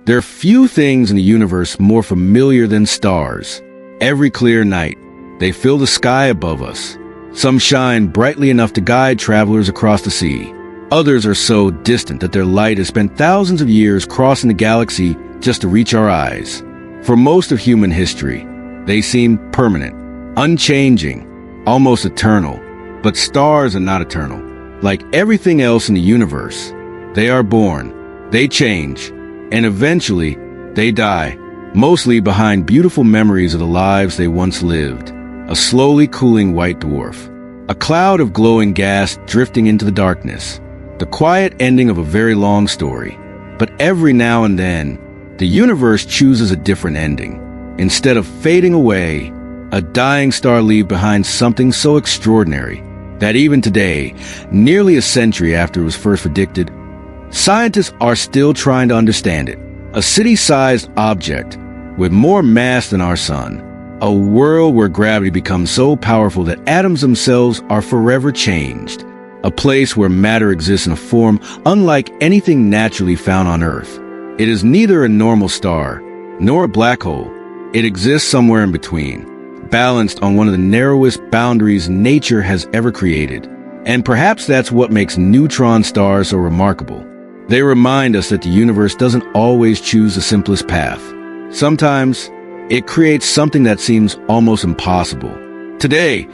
There are few things in the universe more familiar than stars. Every clear night, they fill the sky above us. Some shine brightly enough to guide travelers across the sea. Others are so distant that their light has spent thousands of years crossing the galaxy just to reach our eyes. For most of human history, they seem permanent, unchanging, almost eternal. But stars are not eternal. Like everything else in the universe, they are born, they change, and eventually, they die, mostly behind beautiful memories of the lives they once lived. A slowly cooling white dwarf. A cloud of glowing gas drifting into the darkness. The quiet ending of a very long story. But every now and then, the universe chooses a different ending. Instead of fading away, a dying star leaves behind something so extraordinary that even today, nearly a century after it was first predicted, scientists are still trying to understand it. A city-sized object with more mass than our sun. A world where gravity becomes so powerful that atoms themselves are forever changed. A place where matter exists in a form unlike anything naturally found on Earth. It is neither a normal star nor a black hole. It exists somewhere in between, balanced on one of the narrowest boundaries nature has ever created. And perhaps that's what makes neutron stars so remarkable. They remind us that the universe doesn't always choose the simplest path. Sometimes, it creates something that seems almost impossible. Today,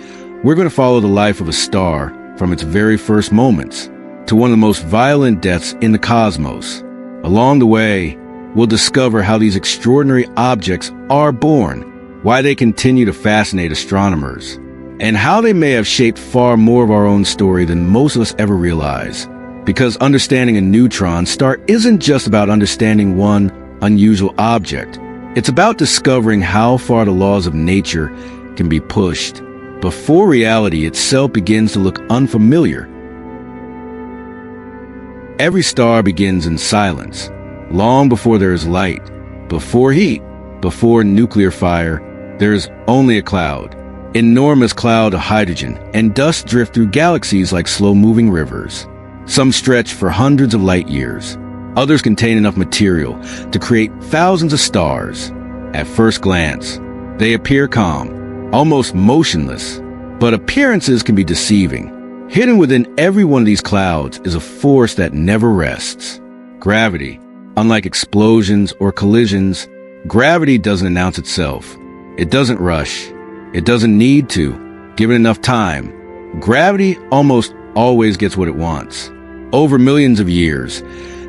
we're going to follow the life of a star from its very first moments to one of the most violent deaths in the cosmos. Along the way, we'll discover how these extraordinary objects are born, why they continue to fascinate astronomers, and how they may have shaped far more of our own story than most of us ever realize. Because understanding a neutron star isn't just about understanding one unusual object. It's about discovering how far the laws of nature can be pushed before reality itself begins to look unfamiliar. Every star begins in silence, long before there is light, before heat, before nuclear fire. There is only a cloud, enormous cloud of hydrogen, and dust drift through galaxies like slow-moving rivers. Some stretch for hundreds of light years. Others contain enough material to create thousands of stars. At first glance, they appear calm, almost motionless. But appearances can be deceiving. Hidden within every one of these clouds is a force that never rests. Gravity. Unlike explosions or collisions, gravity doesn't announce itself. It doesn't rush. It doesn't need to. Given enough time, gravity almost always gets what it wants. Over millions of years,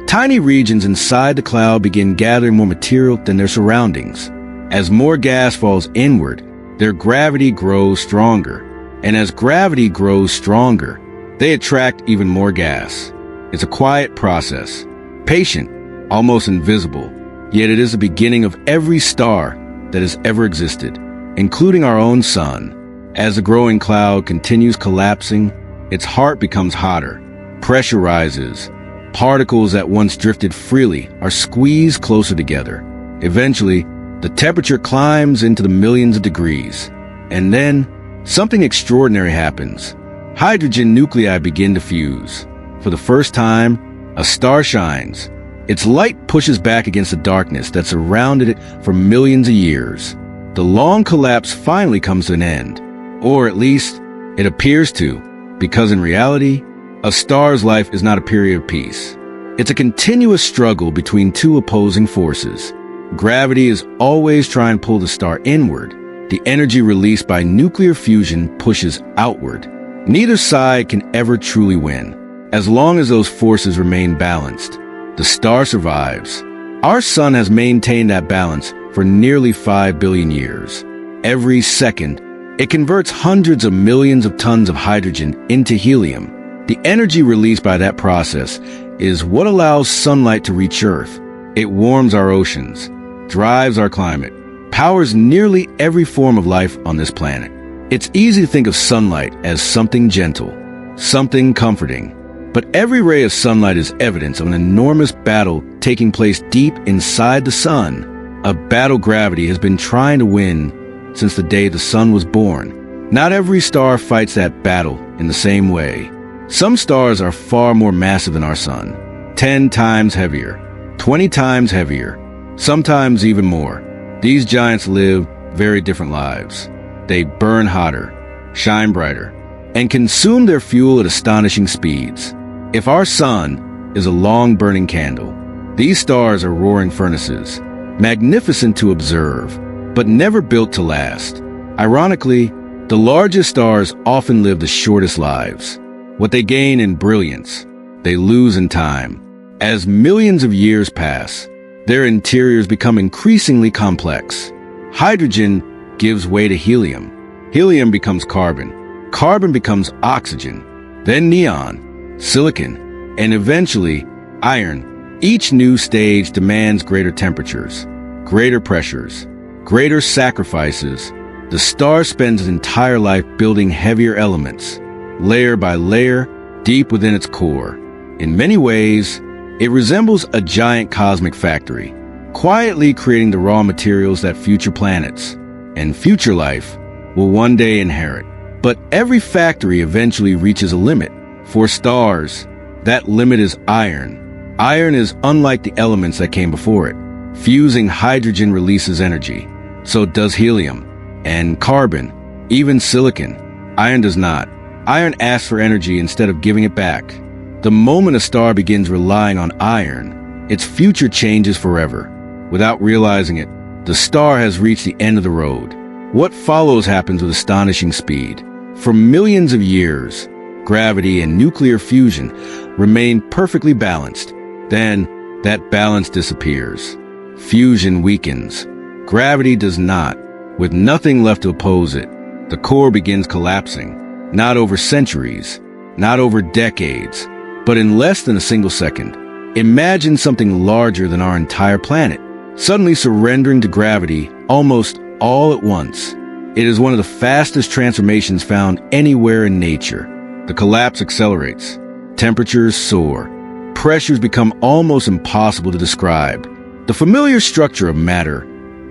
tiny regions inside the cloud begin gathering more material than their surroundings. As more gas falls inward, their gravity grows stronger. And as gravity grows stronger, they attract even more gas. It's a quiet process, patient, almost invisible, yet it is the beginning of every star that has ever existed, including our own sun. As the growing cloud continues collapsing, its heart becomes hotter. Pressure rises. Particles that once drifted freely are squeezed closer together. Eventually, the temperature climbs into the millions of degrees. And then, something extraordinary happens. Hydrogen nuclei begin to fuse. For the first time, a star shines. Its light pushes back against the darkness that surrounded it for millions of years. The long collapse finally comes to an end. Or at least, it appears to, because in reality, a star's life is not a period of peace. It's a continuous struggle between two opposing forces. Gravity is always trying to pull the star inward. The energy released by nuclear fusion pushes outward. Neither side can ever truly win. As long as those forces remain balanced, the star survives. Our sun has maintained that balance for nearly 5 billion years. Every second, it converts hundreds of millions of tons of hydrogen into helium. The energy released by that process is what allows sunlight to reach Earth. It warms our oceans, drives our climate, powers nearly every form of life on this planet. It's easy to think of sunlight as something gentle, something comforting. But every ray of sunlight is evidence of an enormous battle taking place deep inside the sun. A battle gravity has been trying to win since the day the sun was born. Not every star fights that battle in the same way. Some stars are far more massive than our sun, 10 times heavier, 20 times heavier. sometimes even more. These giants live very different lives. They burn hotter, shine brighter, and consume their fuel at astonishing speeds. If our sun is a long-burning candle, these stars are roaring furnaces, magnificent to observe, but never built to last. Ironically, the largest stars often live the shortest lives. What they gain in brilliance, they lose in time. As millions of years pass, their interiors become increasingly complex. Hydrogen gives way to helium. Helium becomes carbon. Carbon becomes oxygen, then neon, silicon, and eventually iron. Each new stage demands greater temperatures, greater pressures, greater sacrifices. The star spends its entire life building heavier elements, layer by layer, deep within its core. In many ways, it resembles a giant cosmic factory, quietly creating the raw materials that future planets and future life will one day inherit. But every factory eventually reaches a limit. For stars, that limit is iron. Iron is unlike the elements that came before it. Fusing hydrogen releases energy. So does helium and carbon, even silicon. Iron does not. Iron asks for energy instead of giving it back. The moment a star begins relying on iron, its future changes forever. Without realizing it, the star has reached the end of the road. What follows happens with astonishing speed. For millions of years, gravity and nuclear fusion remain perfectly balanced. Then, that balance disappears. Fusion weakens. Gravity does not. With nothing left to oppose it, the core begins collapsing. Not over centuries, not over decades, but in less than a single second. Imagine something larger than our entire planet, suddenly surrendering to gravity almost all at once. It is one of the fastest transformations found anywhere in nature. The collapse accelerates. Temperatures soar. Pressures become almost impossible to describe. The familiar structure of matter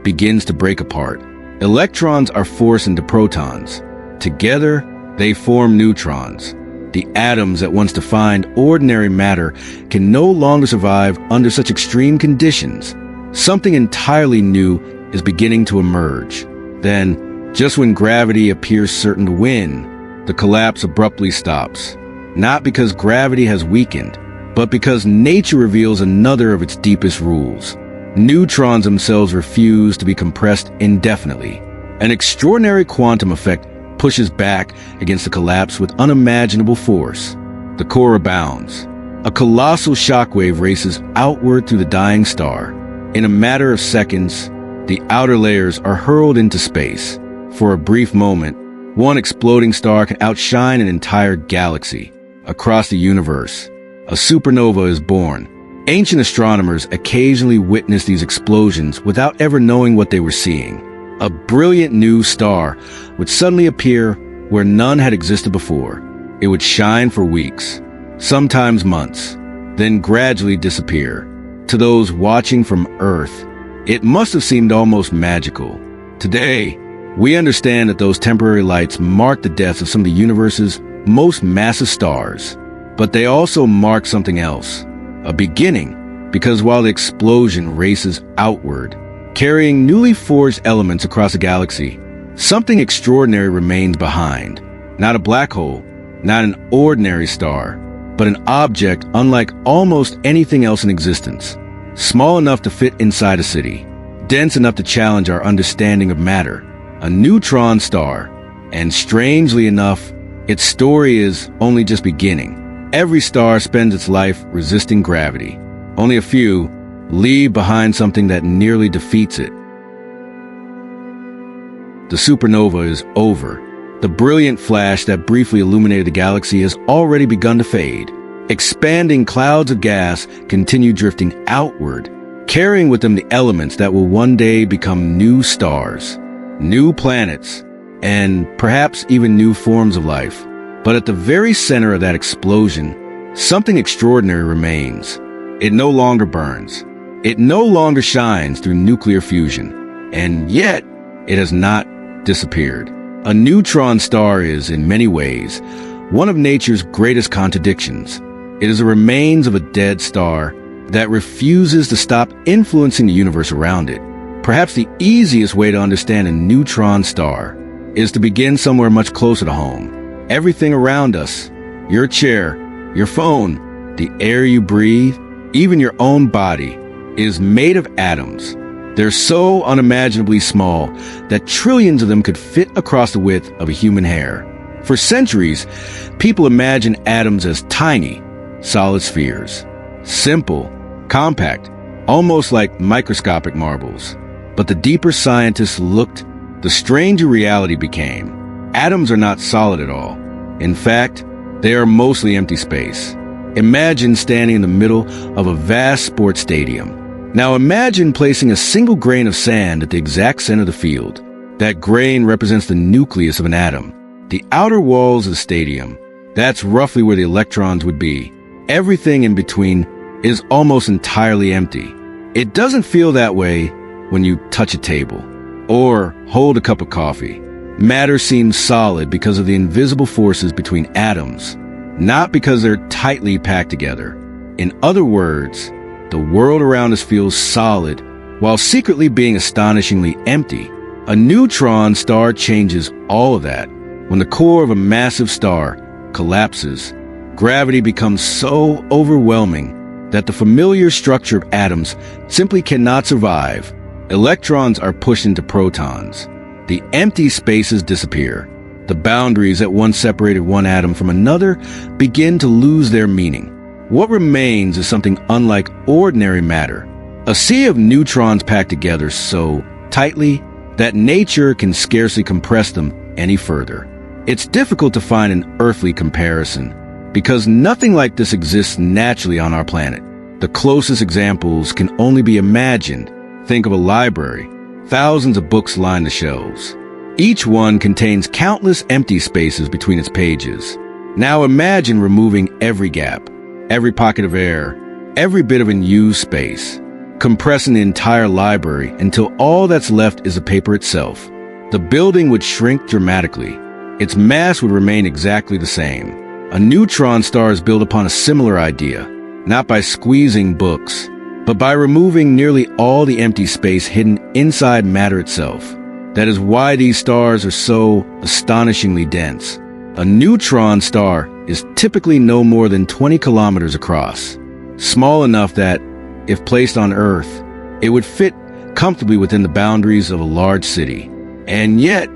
begins to break apart. Electrons are forced into protons. Together, they form neutrons. The atoms that once defined ordinary matter can no longer survive under such extreme conditions. Something entirely new is beginning to emerge. Then, just when gravity appears certain to win, the collapse abruptly stops. Not because gravity has weakened, but because nature reveals another of its deepest rules. Neutrons themselves refuse to be compressed indefinitely. An extraordinary quantum effect pushes back against the collapse with unimaginable force. The core abounds. A colossal shockwave races outward through the dying star. In a matter of seconds, the outer layers are hurled into space. For a brief moment, one exploding star can outshine an entire galaxy. Across the universe, a supernova is born. Ancient astronomers occasionally witnessed these explosions without ever knowing what they were seeing. A brilliant new star would suddenly appear where none had existed before. It would shine for weeks, sometimes months, then gradually disappear. To those watching from Earth, it must have seemed almost magical. Today, we understand that those temporary lights mark the deaths of some of the universe's most massive stars. But they also mark something else, a beginning, because while the explosion races outward, carrying newly forged elements across the galaxy, something extraordinary remains behind. Not a black hole, not an ordinary star, but an object unlike almost anything else in existence. Small enough to fit inside a city, dense enough to challenge our understanding of matter. A neutron star. And strangely enough, its story is only just beginning. Every star spends its life resisting gravity. Only a few leave behind something that nearly defeats it. The supernova is over. The brilliant flash that briefly illuminated the galaxy has already begun to fade. Expanding clouds of gas continue drifting outward, carrying with them the elements that will one day become new stars, new planets, and perhaps even new forms of life. But at the very center of that explosion, something extraordinary remains. It no longer burns. It no longer shines through nuclear fusion. And yet, it has not disappeared. A neutron star is, in many ways, one of nature's greatest contradictions. It is the remains of a dead star that refuses to stop influencing the universe around it. Perhaps the easiest way to understand a neutron star is to begin somewhere much closer to home. Everything around us, your chair, your phone, the air you breathe, even your own body, is made of atoms. They're so unimaginably small that trillions of them could fit across the width of a human hair. For centuries, people imagined atoms as tiny, solid spheres. Simple, compact, almost like microscopic marbles. But the deeper scientists looked, the stranger reality became. Atoms are not solid at all. In fact, they are mostly empty space. Imagine standing in the middle of a vast sports stadium. Now imagine placing a single grain of sand at the exact center of the field. That grain represents the nucleus of an atom. The outer walls of the stadium, that's roughly where the electrons would be. Everything in between is almost entirely empty. It doesn't feel that way when you touch a table or hold a cup of coffee. Matter seems solid because of the invisible forces between atoms, not because they're tightly packed together. In other words, the world around us feels solid while secretly being astonishingly empty. A neutron star changes all of that. When the core of a massive star collapses, gravity becomes so overwhelming that the familiar structure of atoms simply cannot survive. Electrons are pushed into protons. The empty spaces disappear. The boundaries that once separated one atom from another begin to lose their meaning. What remains is something unlike ordinary matter. A sea of neutrons packed together so tightly that nature can scarcely compress them any further. It's difficult to find an earthly comparison because nothing like this exists naturally on our planet. The closest examples can only be imagined. Think of a library. Thousands of books line the shelves. Each one contains countless empty spaces between its pages. Now imagine removing every gap, every pocket of air, every bit of unused space, compressing the entire library until all that's left is the paper itself. The building would shrink dramatically. Its mass would remain exactly the same. A neutron star is built upon a similar idea, not by squeezing books, but by removing nearly all the empty space hidden inside matter itself. That is why these stars are so astonishingly dense. A neutron star is typically no more than 20 kilometers across, small enough that, if placed on Earth, it would fit comfortably within the boundaries of a large city. And yet,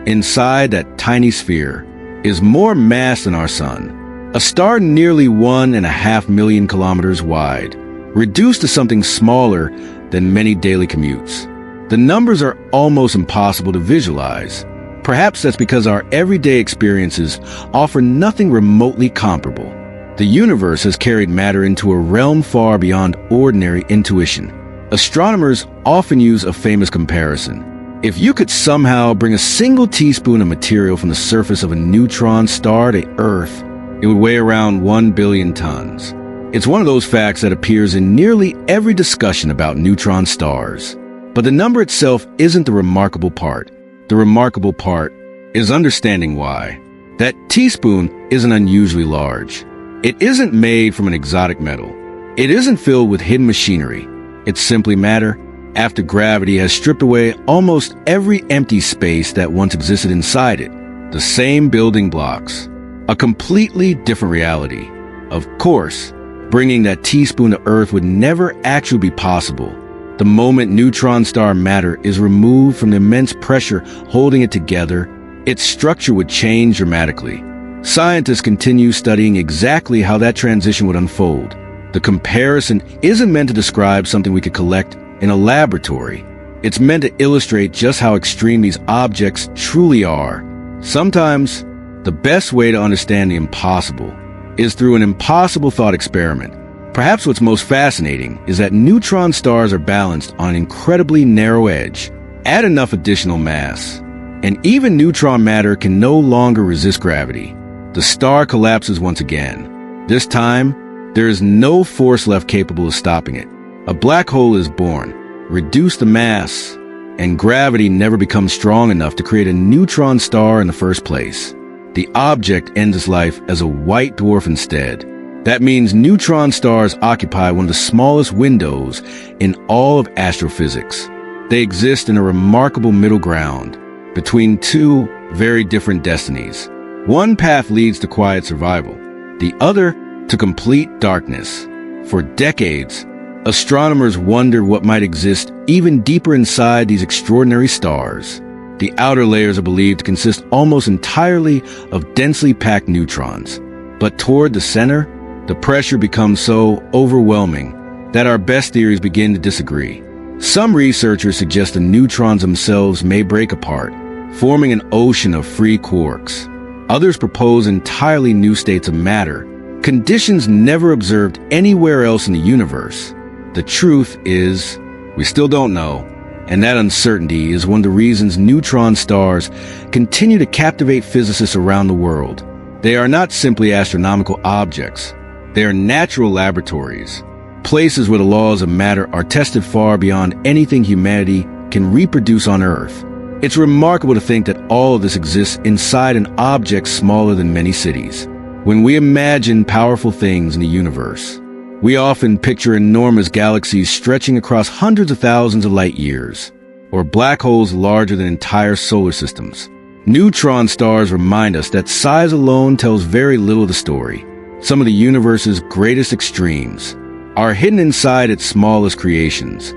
inside that tiny sphere is more mass than our sun. A star nearly 1.5 million kilometers wide, reduced to something smaller than many daily commutes. The numbers are almost impossible to visualize. Perhaps that's because our everyday experiences offer nothing remotely comparable. The universe has carried matter into a realm far beyond ordinary intuition. Astronomers often use a famous comparison. If you could somehow bring a single teaspoon of material from the surface of a neutron star to Earth, it would weigh around 1 billion tons. It's one of those facts that appears in nearly every discussion about neutron stars. But the number itself isn't the remarkable part. The remarkable part is understanding why. That teaspoon isn't unusually large. It isn't made from an exotic metal. It isn't filled with hidden machinery. It's simply matter after gravity has stripped away almost every empty space that once existed inside it. The same building blocks. A completely different reality. Of course, bringing that teaspoon to Earth would never actually be possible. The moment neutron star matter is removed from the immense pressure holding it together, its structure would change dramatically. Scientists continue studying exactly how that transition would unfold. The comparison isn't meant to describe something we could collect in a laboratory. It's meant to illustrate just how extreme these objects truly are. Sometimes, the best way to understand the impossible is through an impossible thought experiment. Perhaps what's most fascinating is that neutron stars are balanced on an incredibly narrow edge. Add enough additional mass, and even neutron matter can no longer resist gravity. The star collapses once again. This time, there is no force left capable of stopping it. A black hole is born. Reduce the mass, and gravity never becomes strong enough to create a neutron star in the first place. The object ends its life as a white dwarf instead. That means neutron stars occupy one of the smallest windows in all of astrophysics. They exist in a remarkable middle ground between two very different destinies. One path leads to quiet survival, the other to complete darkness. For decades, astronomers wondered what might exist even deeper inside these extraordinary stars. The outer layers are believed to consist almost entirely of densely packed neutrons. But toward the center, the pressure becomes so overwhelming that our best theories begin to disagree. Some researchers suggest the neutrons themselves may break apart, forming an ocean of free quarks. Others propose entirely new states of matter, conditions never observed anywhere else in the universe. The truth is, we still don't know, and that uncertainty is one of the reasons neutron stars continue to captivate physicists around the world. They are not simply astronomical objects. They are natural laboratories, places where the laws of matter are tested far beyond anything humanity can reproduce on Earth. It's remarkable to think that all of this exists inside an object smaller than many cities. When we imagine powerful things in the universe, we often picture enormous galaxies stretching across hundreds of thousands of light years, or black holes larger than entire solar systems. Neutron stars remind us that size alone tells very little of the story. Some of the universe's greatest extremes are hidden inside its smallest creations.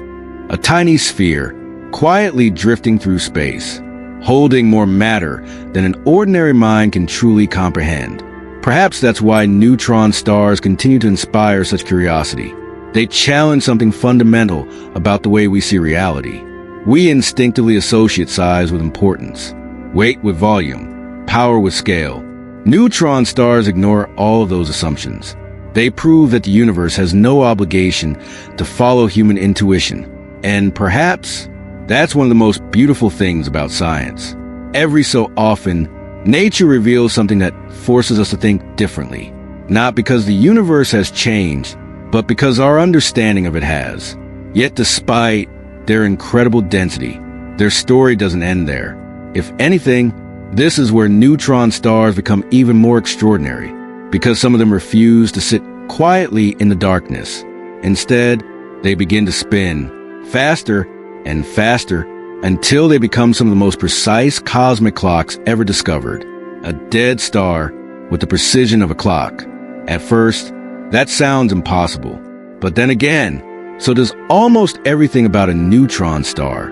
A tiny sphere, quietly drifting through space, holding more matter than an ordinary mind can truly comprehend. Perhaps that's why neutron stars continue to inspire such curiosity. They challenge something fundamental about the way we see reality. We instinctively associate size with importance, weight with volume, power with scale. Neutron stars ignore all of those assumptions. They prove that the universe has no obligation to follow human intuition. And perhaps that's one of the most beautiful things about science. Every so often, nature reveals something that forces us to think differently. Not because the universe has changed, but because our understanding of it has. Yet despite their incredible density, their story doesn't end there. If anything, this is where neutron stars become even more extraordinary, because some of them refuse to sit quietly in the darkness. Instead, they begin to spin faster and faster until they become some of the most precise cosmic clocks ever discovered. A dead star with the precision of a clock. At first, that sounds impossible. But then again, so does almost everything about a neutron star.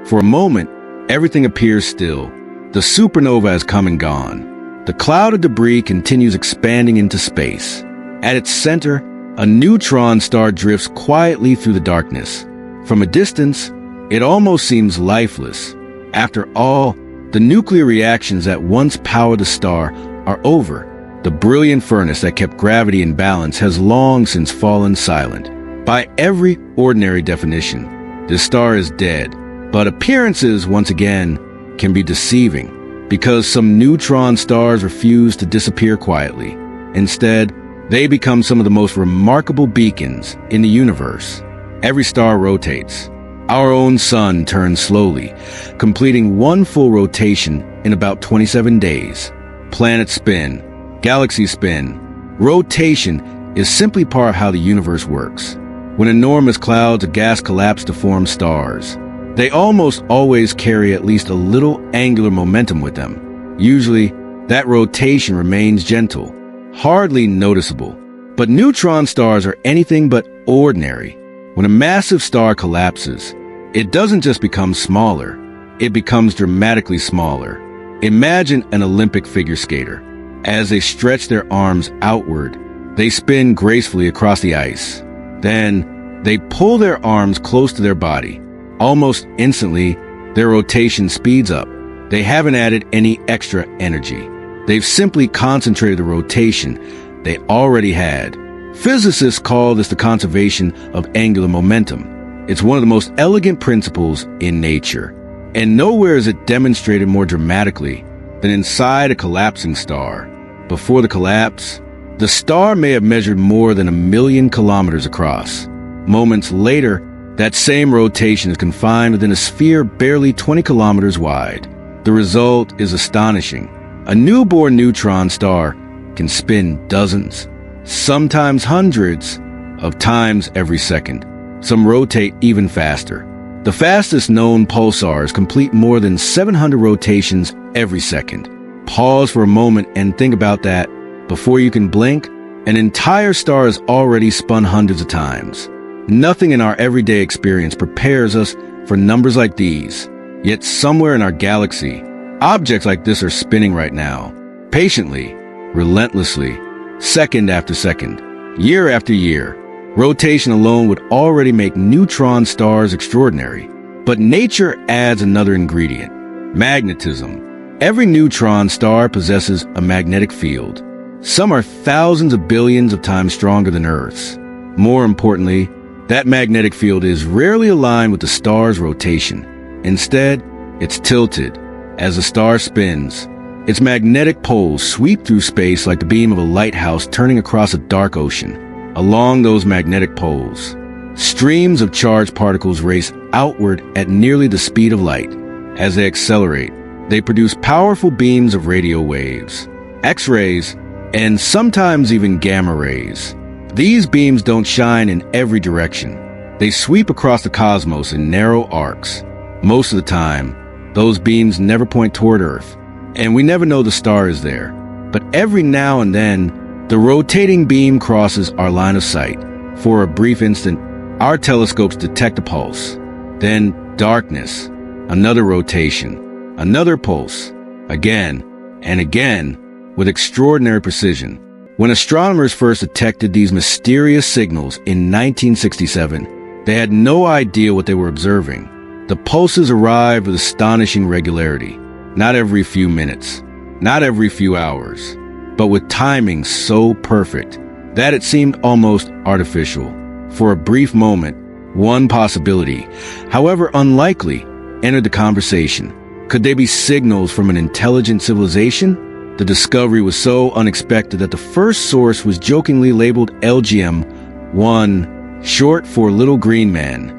For a moment, everything appears still. The supernova has come and gone. The cloud of debris continues expanding into space. At its center, a neutron star drifts quietly through the darkness. From a distance, it almost seems lifeless. After all, the nuclear reactions that once powered the star are over. The brilliant furnace that kept gravity in balance has long since fallen silent. By every ordinary definition, this star is dead. But appearances, once again, can be deceiving, because some neutron stars refuse to disappear quietly. Instead, they become some of the most remarkable beacons in the universe. Every star rotates. Our own sun turns slowly, completing one full rotation in about 27 days. Planets spin. Galaxies spin. Rotation is simply part of how the universe works. When enormous clouds of gas collapse to form stars, they almost always carry at least a little angular momentum with them. Usually, that rotation remains gentle, hardly noticeable. But neutron stars are anything but ordinary. When a massive star collapses, it doesn't just become smaller, it becomes dramatically smaller. Imagine an Olympic figure skater. As they stretch their arms outward, they spin gracefully across the ice. Then, they pull their arms close to their body. Almost instantly, their rotation speeds up. They haven't added any extra energy. They've simply concentrated the rotation they already had. Physicists call this the conservation of angular momentum. It's one of the most elegant principles in nature. And nowhere is it demonstrated more dramatically than inside a collapsing star. Before the collapse, the star may have measured more than 1,000,000 kilometers across. Moments later, that same rotation is confined within a sphere barely 20 kilometers wide. The result is astonishing. A newborn neutron star can spin dozens, sometimes hundreds of times every second. Some rotate even faster. The fastest known pulsars complete more than 700 rotations every second. Pause for a moment and think about that. Before you can blink, an entire star is already spun hundreds of times. Nothing in our everyday experience prepares us for numbers like these. Yet somewhere in our galaxy, objects like this are spinning right now, patiently, relentlessly, second after second, year after year. Rotation alone would already make neutron stars extraordinary. But nature adds another ingredient: magnetism. Every neutron star possesses a magnetic field. Some are thousands of billions of times stronger than Earth's. More importantly, that magnetic field is rarely aligned with the star's rotation. Instead, it's tilted. As the star spins, its magnetic poles sweep through space like the beam of a lighthouse turning across a dark ocean. Along those magnetic poles, streams of charged particles race outward at nearly the speed of light. As they accelerate, they produce powerful beams of radio waves, X-rays, and sometimes even gamma rays. These beams don't shine in every direction. They sweep across the cosmos in narrow arcs. Most of the time, those beams never point toward Earth, and we never know the star is there. But every now and then, the rotating beam crosses our line of sight. For a brief instant, our telescopes detect a pulse. Then darkness, another rotation, another pulse, again and again, with extraordinary precision. When astronomers first detected these mysterious signals in 1967, they had no idea what they were observing. The pulses arrived with astonishing regularity, not every few minutes, not every few hours, but with timing so perfect that it seemed almost artificial. For a brief moment, one possibility, however unlikely, entered the conversation. Could they be signals from an intelligent civilization? The discovery was so unexpected that the first source was jokingly labeled LGM-1, short for Little Green Man.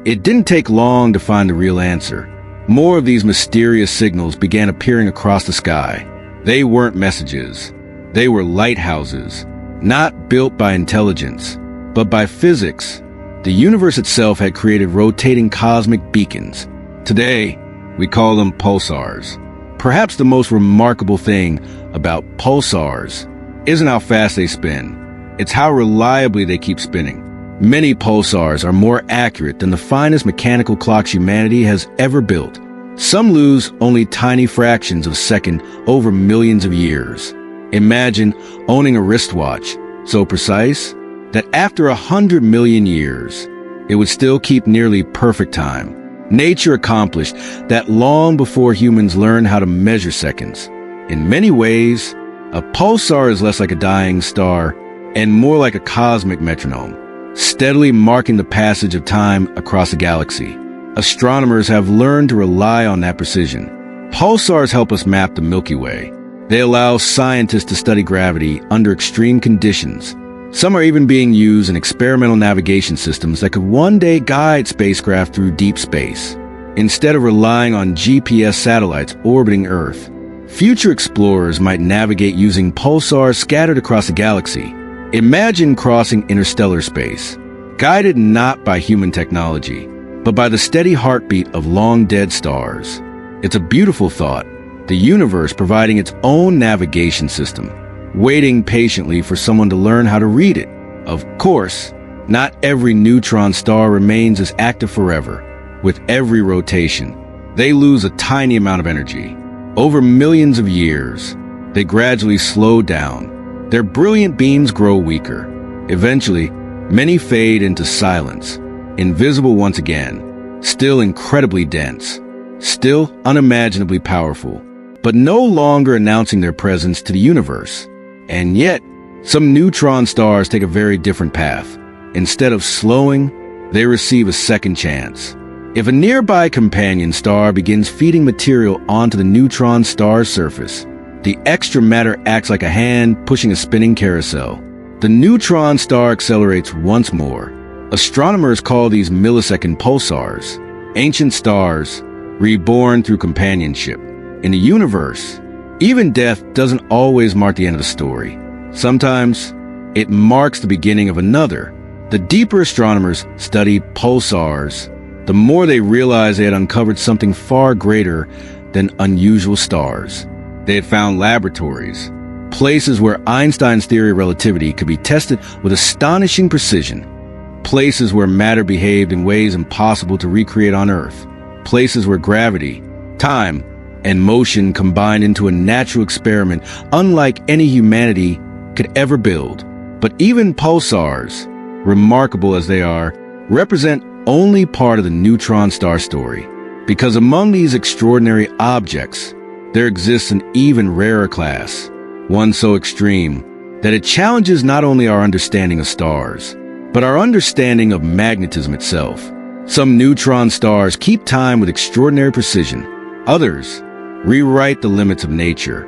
It didn't take long to find the real answer. More of these mysterious signals began appearing across the sky. They weren't messages. They were lighthouses, not built by intelligence, but by physics. The universe itself had created rotating cosmic beacons. Today, we call them pulsars. Perhaps the most remarkable thing about pulsars isn't how fast they spin. It's how reliably they keep spinning. Many pulsars are more accurate than the finest mechanical clocks humanity has ever built. Some lose only tiny fractions of a second over millions of years. Imagine owning a wristwatch so precise that after 100 million years, it would still keep nearly perfect time. Nature accomplished that long before humans learned how to measure seconds. In many ways, a pulsar is less like a dying star and more like a cosmic metronome, steadily marking the passage of time across the galaxy. Astronomers have learned to rely on that precision. Pulsars help us map the Milky Way. They allow scientists to study gravity under extreme conditions. Some are even being used in experimental navigation systems that could one day guide spacecraft through deep space. Instead of relying on GPS satellites orbiting Earth, future explorers might navigate using pulsars scattered across the galaxy. Imagine crossing interstellar space, guided not by human technology, but by the steady heartbeat of long-dead stars. It's a beautiful thought, the universe providing its own navigation system, waiting patiently for someone to learn how to read it. Of course, not every neutron star remains as active forever. With every rotation, they lose a tiny amount of energy. Over millions of years, they gradually slow down. Their brilliant beams grow weaker. Eventually, many fade into silence, invisible once again, still incredibly dense, still unimaginably powerful, but no longer announcing their presence to the universe. And yet, some neutron stars take a very different path. Instead of slowing, they receive a second chance. If a nearby companion star begins feeding material onto the neutron star's surface, the extra matter acts like a hand pushing a spinning carousel. The neutron star accelerates once more. Astronomers call these millisecond pulsars, ancient stars, reborn through companionship. In the universe, Even death doesn't always mark the end of the story. Sometimes, it marks the beginning of another. The deeper astronomers studied pulsars, the more they realized they had uncovered something far greater than unusual stars. They had found laboratories, places where Einstein's theory of relativity could be tested with astonishing precision, places where matter behaved in ways impossible to recreate on Earth, places where gravity, time, and motion combined into a natural experiment unlike any humanity could ever build. But even pulsars, remarkable as they are, represent only part of the neutron star story. Because among these extraordinary objects, there exists an even rarer class, one so extreme that it challenges not only our understanding of stars, but our understanding of magnetism itself. Some neutron stars keep time with extraordinary precision. Others rewrite the limits of nature,